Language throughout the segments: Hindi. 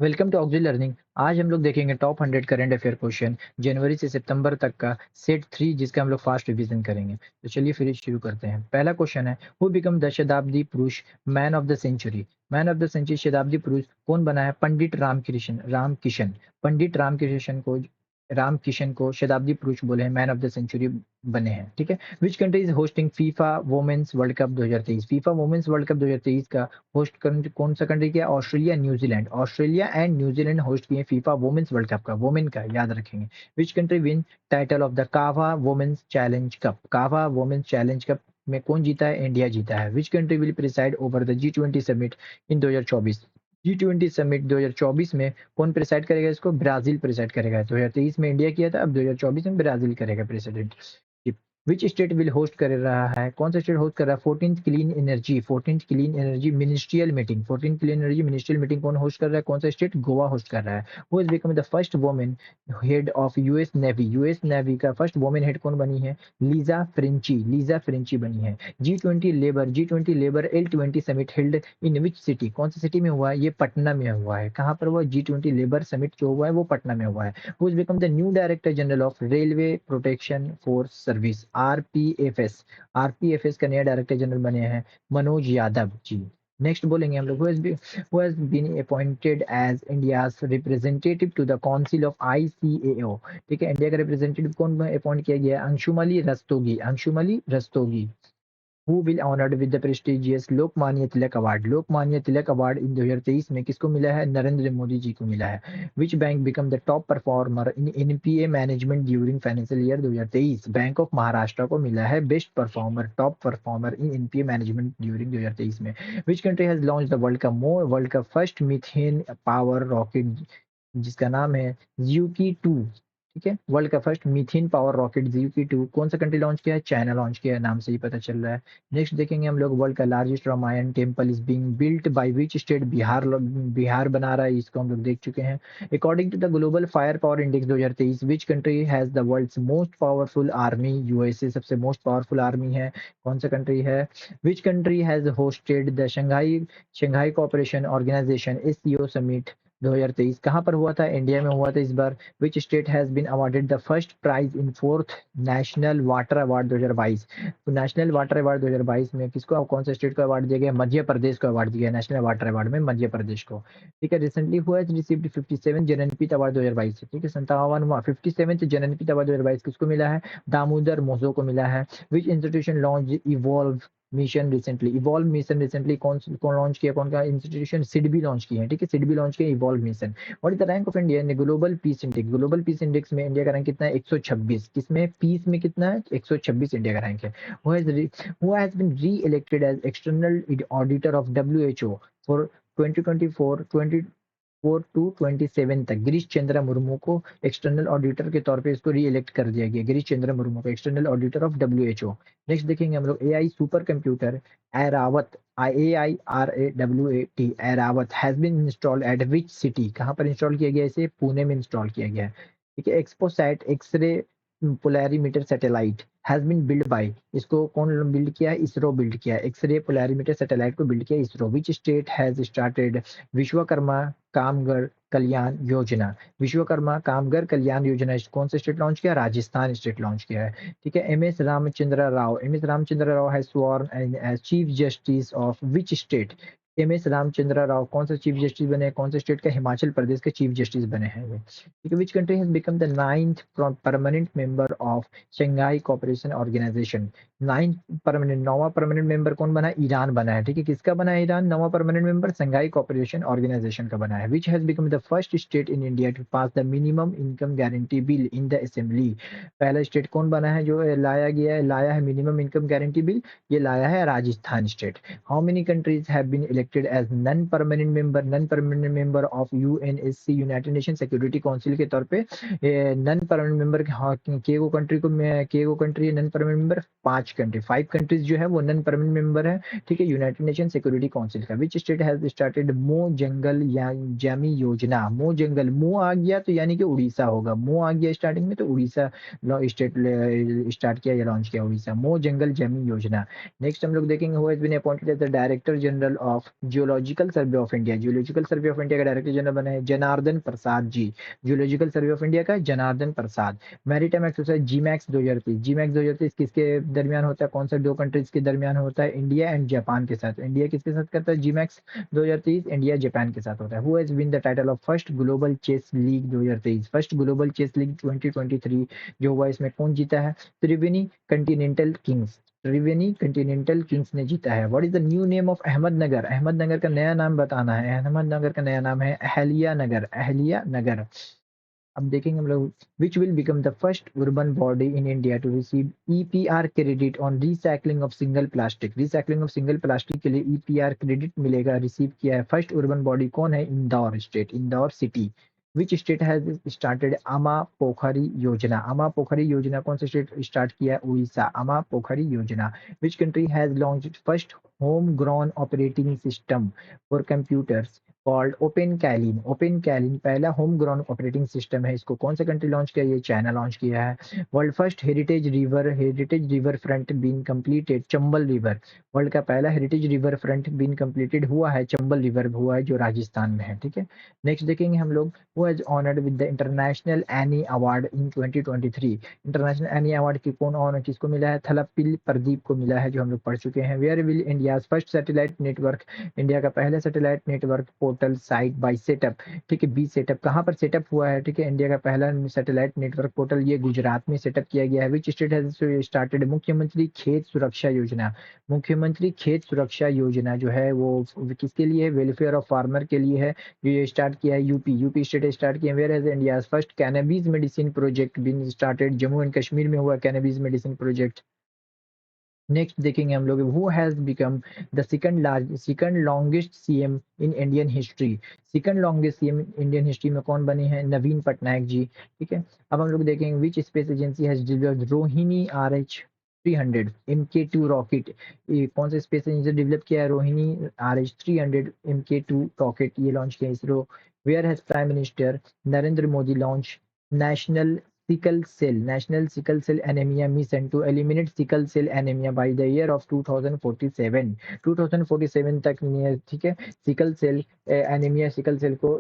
Welcome to oxy learning. आज हम लोग देखेंगे टॉप 100 करंट अफेयर क्वेश्चन जनवरी से सितंबर तक का सेट 3, जिसका हम लोग फास्ट रिवीजन करेंगे। तो चलिए फिर शुरू करते हैं। पहला क्वेश्चन है, हु बिकम द शताब्दी पुरुष man of the century. Man of the century शताब्दी पुरुष कौन बना है? पंडित राम किशन। पंडित राम किशन को शताब्दी पुरुष बोले हैं, मैन ऑफ द सेंचुरी बने हैं। ठीक है। Which country is hosting FIFA women's world cup 2023। FIFA women's world cup 2023 का होस्ट कौन सा कंट्री किया? Australia, New Zealand. Australia and New Zealand host किए फीफा वुमेन्स वर्ल्ड कप का, वुमेन का याद रखेंगे। Which country win title of the CAVA women's challenge cup. CAVA women's challenge cup में कौन जीता है? इंडिया जीता है। Which country will preside over the G20 summit in 2024। G20 summit 2024 में कौन प्रिसाइड करेगा इसको? ब्राजील प्रिसाइड करेगा। 2023 में इंडिया किया था, अब 2024 में ब्राजील करेगा president. Which state will host कर रहा है? कौन सा स्टेट होस्ट कर रहा है? 14th ministerial meeting. 14th clean energy ministerial meeting कौन होस्ट कर रहा है? कौन सा स्टेट? गोवा होस्ट कर रहा है। Who is become the first women head of US navy. US navy का फर्स्ट वुमेन हेड कौन बनी है? लीजा फ्रेंची बनी है। G20 labour L20 summit held in which city. कौन सी सिटी में हुआ है? ये पटना में हुआ है। कहाँ पर हुआ? G20 लेबर समिट जो हुआ है वो पटना में हुआ है। Who is become the new director general of railway protection force service, RPFS. RPFS का नया डायरेक्टर जनरल बने हैं मनोज यादव जी। नेक्स्ट बोलेंगे हम लोग, who has been appointed as India's representative to the council of ICAO। ठीक है, इंडिया का रिप्रेजेंटेटिव कौन अपॉइंट किया गया है? Anshumali Rastogi. Who will honoured with the prestigious Lokmanya Tilak award. Lokmanya Tilak award in 2023 में किसको मिला है? नरेंद्र मोदी जी को मिला है। Which bank become the top performer in NPA management during financial year 2023। Bank of Maharashtra को मिला है बेस्ट परफॉर्मर, टॉप परफॉर्मर इन एनपीए मैनेजमेंट ड्यूरिंग 2023 में। विच country has launch the world का फर्स्ट मीथेन पावर रॉकेट, जिसका नाम है Zhuki 2। ठीक है, वर्ल्ड का first methane power rocket Zhuki 2 कौन सा कंट्री लॉन्च किया है? चाइना लॉन्च किया है, नाम से ही पता चल रहा है। नेक्स्ट देखेंगे हम लोग, वर्ल्ड का largest Ramayan temple is being built by which state. Bihar बना रहा है, इसको हम लोग देख चुके हैं। According to the global fire power index 2023, which country has the world's most powerful army. USA सबसे मोस्ट पावरफुल आर्मी है। कौन सा कंट्री है? Which country has hosted the Shanghai cooperation organization SCO summit 2023 कहाँ पर हुआ था? इंडिया में हुआ था इस बार। Which state has been awarded the first prize in 4th national water award 2022। तो नेशनल वाटर अवार्ड 2022 में किसको, कौन सा स्टेट को अवार्ड दिया गया? मध्य प्रदेश को अवार्ड दिया गया नेशनल वाटर अवार्ड में, मध्य प्रदेश को। ठीक है, रिसेंटली हुआ रिसीव्ड 57 जननपीत अवार्ड 2022। ठीक है, 57वां 57th जननपीत अवार्ड 2022 किसको मिला है? दामोदर मोसो को मिला है। विच institution launch evolve mission recently कौन कौन लॉन्च किया? कौन का इंस्टीट्यूशन? सिडबी लॉन्च किया है। ठीक है, सिडबी लॉन्च किया evolve mission. What is the rank of India in global peace index. Global peace index में इंडिया का रैंक कितना है? 126। किसमें? पीस में कितना है? 126 इंडिया का रैंक है। Who has been reelected as external auditor of WHO for 2024 to 27 तक। गिरीश चंद्रा मुर्मू को एक्सटर्नल ऑडिटर के तौर पे इसको री इलेक्ट कर दिया गया, गिरीश चंद्रा मुर्मू को external auditor of WHO। Next देखेंगे हम लोग, AI supercomputer Airawat, AIRAWAT Airawat has been installed at which city. कहाँ पर इंस्टॉल किया गया? इसे पुणे में इंस्टॉल किया गया है। ठीक है, XPoSat X-ray polarimeter satellite has been build by, इसको कौन बिल्ड किया है? इसरो बिल्ड किया है। एक्सरे पोलैरीमीटर सैटेलाइट को बिल्ड किया ISRO. Which state has started Vishwakarma Kamgar Kalyan Yojana. Vishwakarma Kamgar Kalyan योजना कौन सा स्टेट लॉन्च किया? राजस्थान स्टेट लॉन्च किया है। ठीक है, M S Ramachandra Rao has sworn as chief justice of which state. M S Ramachandra Rao कौन सा चीफ जस्टिस बने? कौन से स्टेट का? हिमाचल प्रदेश के चीफ जस्टिस बने हैं ये। ठीक है, which country has become the 9th permanent member of Shanghai cooperation organisation. 9वां परमानेंट मेंबर कौन बना है? ईरान बना है। ठीक है, किसका बना है ईरान 9वां permanent member? Shanghai cooperation organisation का बना है। Which has become the first state in India to pass the minimum income guarantee bill in the assembly. पहला स्टेट कौन बना है जो लाया है मिनिमम इनकम गारंटी बिल? ये लाया है Rajasthan state. How many countries have been elected as non permanent member of UNSC United Nation Security Council के तौर पे नॉन परमानेंट मेंबर के को country non permanent member? 5 countries जो है वो नॉन परमानेंट मेंबर है। ठीक है, यूनाइटेड नेशन सिक्योरिटी काउंसिल का। विच स्टेट हैज स्टार्टेड मो जंगल जामी योजना। मो जंगल, मो आ गया तो यानी कि उड़ीसा होगा। मो आ गया स्टार्टिंग में तो उड़ीसा स्टेट स्टार्ट किया या लॉन्च किया उड़ीसा। मो जंगल जामी योजना। नेक्स्ट हम लोग देखेंगे, who has been appointed as the director general of geological survey of India, geological survey of India का डायरेक्टर जनरल बने हैं Janardan Prasad ji. Geological survey of India का Janardan Prasad. Maritime exercise JIMEX 2023, JIMEX 2023 किसके दरमियान होता है, कौन सा दो कंट्रीज के दरमियान होता है, इंडिया एंड जापान के साथ। इंडिया किसके साथ करता है जी मैक्स 2023, इंडिया जापान के साथ होता है। Who has win the title of first global chess league 2023, first global chess league 2023 जो हुआ, इसमें कौन जीता है, Triveni continental kings, Triveni continental kings ने जीता है। What is the new name of Ahmednagar, Ahmednagar का नया नाम बताना है, अहमदनगर का नया नाम है अहलिया नगर, अहलिया नगर। अब देखेंगे हम लोग, which will become the first urban body in India to receive EPR credit on recycling of single plastic, recycling of single plastic के लिए ईपीआर क्रेडिट मिलेगा, रिसीव किया है। फर्स्ट urban बॉडी कौन है, Indore state, Indore city. Which state has started आमा पोखरी योजना, आमा पोखरी योजना कौन सा स्टेट स्टार्ट किया है, उड़ीसा, आमा पोखरी योजना। विच country has launched first home grown operating system for computers called open Kaelin, open Kaelin पहला होम ग्राउंड ऑपरेटिंग सिस्टम है, इसको कौन सा कंट्री लॉन्च किया, ये चाइना लॉन्च किया है। World first heritage river front been completed, Chambal river, world का पहला heritage river front been completed हुआ है, चंबल रिवर हुआ है जो राजस्थान में है, ठीक है। नेक्स्ट देखेंगे हम लोग, who has honoured with the international any award in 2023, international any award की कौन ऑनर किसको मिला है, थलप्पी प्रदीप को मिला है, जो हम लोग पढ़ चुके हैं। Where will India first satellite network, India का पहला satellite network portal site by setup, ठीक है, बी सेटअप कहाँ पर सेटअप हुआ है, ठीक है, इंडिया का पहला सैटेलाइट नेटवर्क पोर्टल ये गुजरात में सेटअप किया गया है। विच स्टेट हैज स्टार्टेड मुख्यमंत्री खेत सुरक्षा योजना, मुख्यमंत्री खेत सुरक्षा योजना जो है वो किसके लिए है, वेलफेयर ऑफ फार्मर के लिए है, जो ये स्टार्ट किया है यूपी, यूपी स्टेट स्टार्ट किया। Where has India first cannabis medicine project been started, Jammu and Kashmir में हुआ कैनबीज मेडिसिन प्रोजेक्ट। नेक्स्ट देखेंगे हम लोग, who has become the second longest CM in Indian history, second longest CM Indian history में कौन बने हैं, नवीन पटनायक जी, ठीक है। अब हम लोग देखेंगे which space agency has developed Rohini RH-300 MK2 rocket, ये कौन सा स्पेस एजेंसी डेवलप किया है, रोहिणी RH-300 MK2 रॉकेट, ये लॉन्च किया ISRO. Where has prime minister Narendra Modi launch national national sickle cell anemia mission to eliminate sickle cell anemia by the year of 2047, 2047 तक, ठीक है, sickle cell anaemia, sickle cell को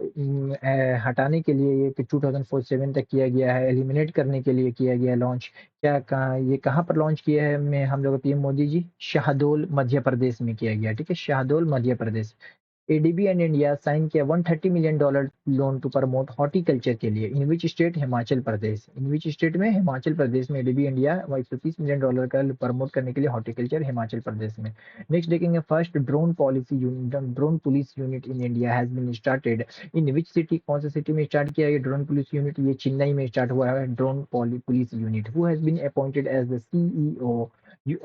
हटाने के लिए ये 2047 तक किया गया है, एलिमिनेट करने के लिए किया गया लॉन्च। क्या कहाँ, ये कहाँ पर लॉन्च किया है मैं हम लोग पीएम मोदी जी, शाहडोल मध्य प्रदेश में किया गया, ठीक है, Shahdol Madhya Pradesh. ADB and India sign किया $130 million loan to promote horticulture के लिए, in which state, Himachal Pradesh, in which state में, हिमाचल प्रदेश में एडीबी इंडिया $130 मिलियन का प्रमोट करने के लिए हॉर्टिकल्चर हिमाचल प्रदेश में। नेक्स्ट देखेंगे, first drone policy unit, drone police unit in India has been started in which city, कौन सी सिटी में स्टार्ट किया ये ड्रोन पुलिस यूनिट, ये चेन्नई में स्टार्ट हुआ है drone police unit. Who has been appointed as the CEO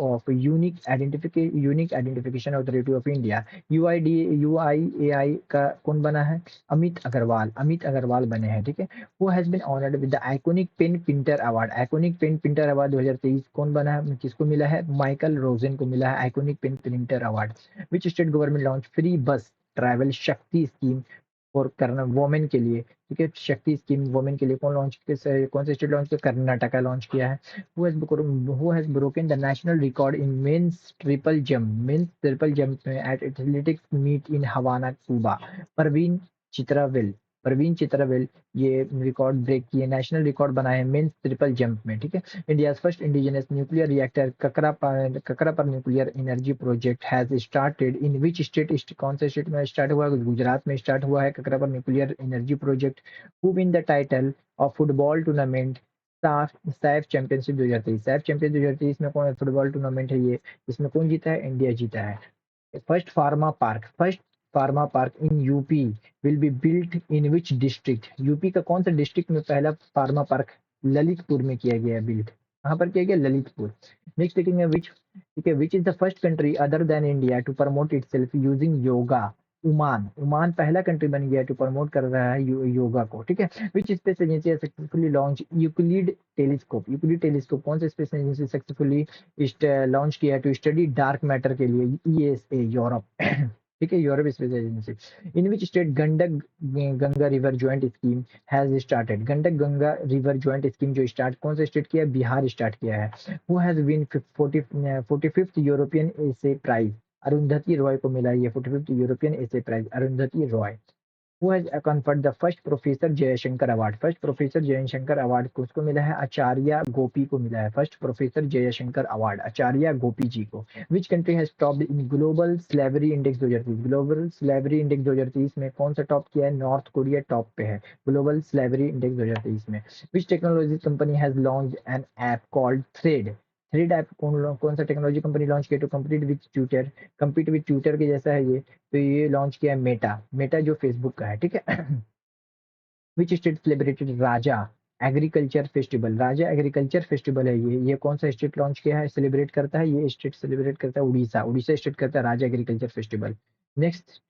of unique identification authority of India, UIAI का कौन बना है, अमित अग्रवाल, अमित अग्रवाल बने हैं, ठीक है। Who has been honored with the Iconic Pen Printer Award, Iconic Pen Printer Award 2023 कौन बना है, किसको मिला है, माइकल रोजन को मिला है Iconic Pen Printer Award। Which state government launched free bus travel शक्ति स्कीम और करना वोमेन के लिए, ठीक है, शक्ति स्कीम वोमेन के लिए कौन लॉन्च, कौन से स्टेट लॉन्च किया, कर्नाटका लॉन्च किया है। Who has broken the national record in men's triple jump, men's triple jump में at athletics meet in Havana Cuba, Praveen Chithravel, Praveen Chithravel ये रिकॉर्ड ब्रेक किए, नेशनल रिकॉर्ड बनाए मेंस ट्रिपल जंप में, ठीक है। India first indigenous nuclear reactor Kakrapar nuclear energy project has started in which state, कौन से स्टेट में स्टार्ट हुआ है, गुजरात में स्टार्ट हुआ है ककरा पर nuclear energy project. Who win the title of football tournament Saif championship 2023, Saif champion 2023 में कौन फुटबॉल टूर्नामेंट है ये, इसमें कौन जीता है, इंडिया जीता है। First pharma park in UP will be built in which district, UP का कौन सा डिस्ट्रिक्ट में पहला फार्मा पार्क, ललितपुर में किया गया बिल्ट, कहाँ पर किया गया, ललितपुर। नेक्स्ट देखेंगे विच, ठीक है, which is the first country other than India to promote itself using yoga, Oman, Oman पहला कंट्री बन गया टू प्रमोट कर रहा है योगा को, ठीक है। Which space agency successfully launch Euclid telescope, Euclid telescope कौन से स्पेस एजेंसी सक्सेसफुली लॉन्च किया है टू स्टडी डार्क मैटर के लिए, ईएसए यूरोप, ठीक है, Europe space agency. In which state Gandak Ganga river joint scheme has started, Gandak Ganga river joint scheme जो स्टार्ट कौन से स्टेट किया है, बिहार स्टार्ट किया है। Who has win 45th European essay prize, Arundhati Roy को मिला है ये 45th European essay prize, Arundhati Roy. Who has conferred the first Professor Jayashankar Award? First Professor Jayashankar Award किसको मिला है? आचार्य गोपी को मिला है। First Professor Jayashankar Award आचार्य गोपी जी को। Which country has topped in Global Slavery Index 2030? Global Slavery Index 2030 में कौन सा टॉप किया है? नॉर्थ कोरिया टॉप पे है Global Slavery Index 2030 में। Which technology company has launched an app called Thread? Thread app कौन सा टेक्नोलॉजी कंपनी लॉन्च किया टू कम्पीट विद ट्विटर के जैसा है ये, तो ये लॉन्च किया है मेटा, मेटा जो फेसबुक का है, ठीक है। Which state celebrated Raja agriculture festival? Raja agriculture festival है ये कौन सा स्टेट लॉन्च किया है, सेलिब्रेट करता है? ये स्टेट सेलिब्रेट करता है उड़ीसा, उड़ीसा स्टेट करता है Raja agriculture festival. Next,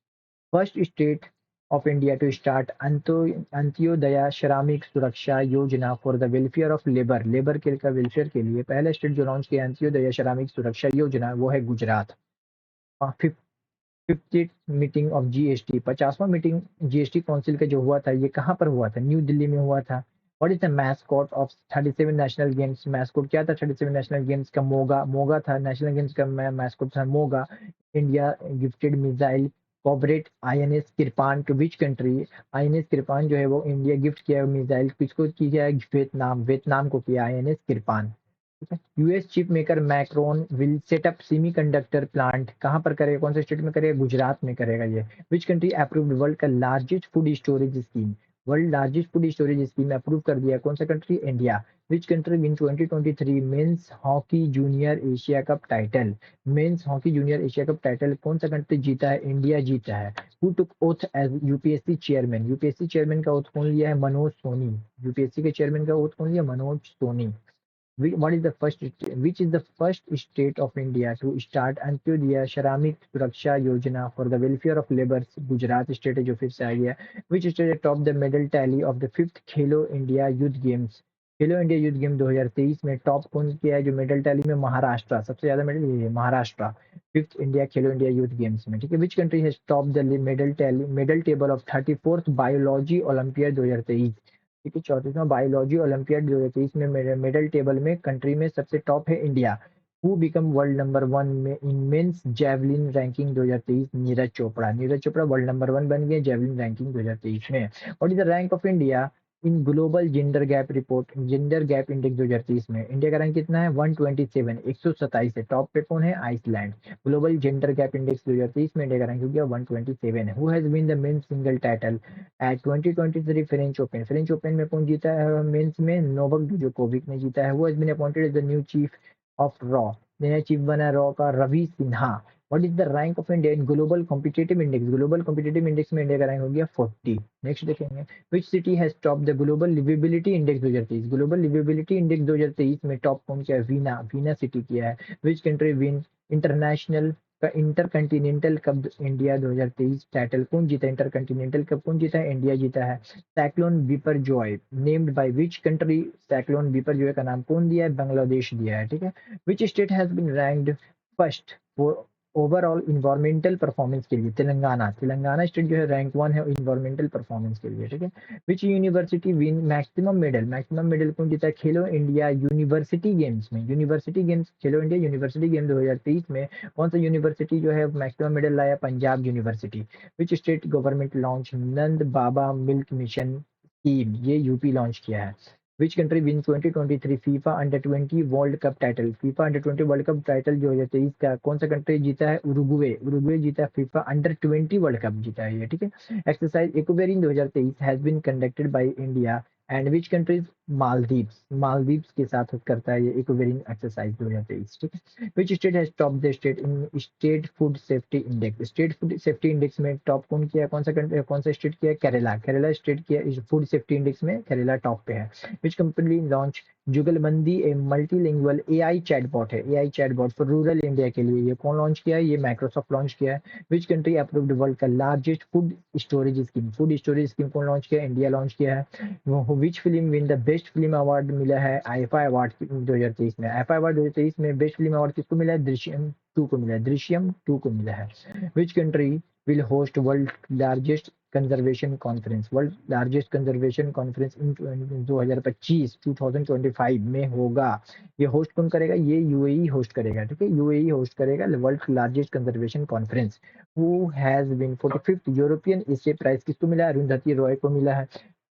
first state of India to start Antyodaya Shramik Suraksha Yojana for the welfare of labour, labour के का वेलफेयर के लिए पहला स्टेट जो लॉन्च किया अंत्योदया श्रमिक सुरक्षा योजना वो है Gujarat. 50th meeting of GST, 50वां मीटिंग जीएसटी काउंसिल का जो हुआ था ये कहाँ पर हुआ था? न्यू दिल्ली में हुआ था। What is the mascot of 37 national games? Mascot क्या था 37 नेशनल गेम्स का? मोगा, मोगा था नेशनल गेम्स का मैस्कॉट था Moga. India gifted missile corvette INS Kirpan to which country? INS Kirpan जो है वो इंडिया गिफ्ट किया मिसाइल किसको किया है? वियतनाम, वियतनाम को किया INS kirpan. US chip maker Macron will set up semiconductor plant, कहां पर करेगा, कौन से स्टेट में करेगा? गुजरात में करेगा ये। विच कंट्री अप्रूव्ड वर्ल्ड का largest food storage scheme? World largest food storage scheme approve कर दिया कौन सा country? India. Which country win 2023 men's hockey junior Asia cup title? Men's hockey junior Asia cup title कौन सा कंट्री जीता है? इंडिया जीता है। Who took oath as UPSC chairman? UPSC chairman का ओथ कौन लिया है? मनोज सोनी। यूपीएससी के चेयरमैन का ओथ कौन लिया? Manoj Soni. What is the first? Which is the first state of India to start Antyodaya Shramik Suraksha Yojana for the welfare of laborers? Gujarat state है जो फिर से आ गया। Which state topped the medal tally of the 5th Khelo India youth games? Khelo India youth game 2023 में टॉप कौन किया है जो मेडल टैली में? महाराष्ट्र, सबसे ज्यादा मेडल ये है महाराष्ट्र 5th इंडिया खेलो इंडिया यूथ गेम्स में, ठीक है। Which country has top the medal table of 34th biology olympiad 2023? ठीक है, 34वां बायोलॉजी ओलंपियाड 2023 में मेडल टेबल में कंट्री में सबसे टॉप है India. Who become world number 1 में in men's javelin ranking 2023? Neeraj Chopra, Neeraj Chopra world number 1 बन गए जेवलिन रैंकिंग 2023 में। What is the rank of India in global gender gap report, gender gap index 2023 में? इंडिया का रैंक कितना है? 127, 127 है। टॉप पे कौन है? Iceland. Global gender gap index 2023 में इंडिया का रैंक हो गया 127 है। Who has been the men single title at 2023 French open? French open में कौन जीता है मेंस में? नोवाक जोकोविक ने जीता है। Who has been appointed as the new chief of रॉ? नया चीफ बना रॉ का Ravi Sinha. What is the rank of India in global competitive index? Global competitive index में इंडिया का रैंक हो गया 40। नेक्स्ट देखेंगे, which city has top the global liveability index 2023? Global liveability index 2023 में टॉप कौन किया है? वीना, वीना सिटी किया है। विच कंट्री विन इंटरनेशनल का इंटरकंटिनेंटल कप इंडिया 2023 टाइटल? कौन जीता इंटरकंटिनेंटल कप? कौन जीता है? इंडिया जीता है। Cyclone Biparjoy named by which country? Cyclone Biparjoy का नाम कौन दिया है? बांग्लादेश दिया है, ठीक है। Which state has been ranked first for overall environmental performance के लिए? तेलंगाना, तेलंगाना स्टेट जो है रैंक 1 है इन्वायरमेंटल परफॉर्मेंस के लिए, ठीक है। Which university win maximum medal? Maximum medal कौन जीता है? खेलो इंडिया यूनिवर्सिटी गेम्स में, यूनिवर्सिटी गेम्स खेलो इंडिया यूनिवर्सिटी गेम 2023 में कौन सा यूनिवर्सिटी जो है मैक्सिमम मेडल लाया? पंजाब यूनिवर्सिटी। विच स्टेट गवर्नमेंट लॉन्च नंद बाबा मिल्क मिशन स्कीम? ये यूपी लॉन्च किया है। Which country win 2023 FIFA under 20 world cup title? FIFA under 20 world cup title 2023 का कौन सा कंट्री जीता है? उरुग्वे, उरुग्वे जीता है। फीफा अंडर 20 वर्ल्ड कप जीता है ये, ठीक है। Exercise Ekuverin 2023 has been conducted by India and which countries? Maldives, Maldives के साथ करता है ये इक्वेरिन एक्सरसाइज 2023, ठीक है। Which state has top the state in state food safety index? State food safety index में टॉप कौन किया है? कौन सा कंट्री, कौन सा स्टेट किया है? केरला, केरला स्टेट किया इस फूड सेफ्टी इंडेक्स में, केरला टॉप पे है। which company launched जुगलबंदी ए मल्टीलिंगुअल एआई चैटबॉट है, AI chatbot for rural India के लिए? ये कौन लॉन्च किया है? ये माइक्रोसॉफ्ट लॉन्च किया है। विच कंट्री अप्रूव्ड वर्ल्ड का largest food storage scheme? Food storage scheme कौन लॉन्च किया है? इंडिया लॉन्च किया है। Which film win the best film award मिला है आईफा अवार्ड 2023 में? आईफा अवार्ड 2023 में बेस्ट फिल्म अवार्ड किसको मिला है? दृश्यम 2 को मिला है, दृश्यम 2 को मिला है। Which country will host world largest conservation conference. World largest conservation conference in 2025 में होगा। ये होस्ट कौन करेगा? ये यूएई होस्ट करेगा। ठीक है, यूएई होस्ट करेगा world largest conservation conference. Who has been 45th European Asia prize किसको मिला है? अरुंधति रॉय को मिला है।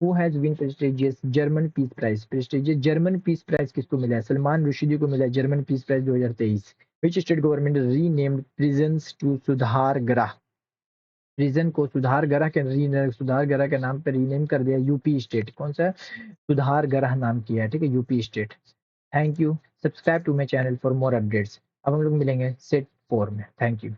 Who has been prestigious German peace prize? Prestigious German peace prize किसको मिला है? सलमान रुशिदी को मिला है German peace prize 2023। Which state government renamed prisons to sudhar grah? Prison को सुधार ग्रह के सुधार ग्रह के नाम पे रीनेम कर दिया यूपी स्टेट। कौन सा? सुधार ग्रह नाम किया है। ठीक है, UP state. Thank you. Subscribe to my channel for more updates. अब हम लोग मिलेंगे सेट 4 में। Thank you.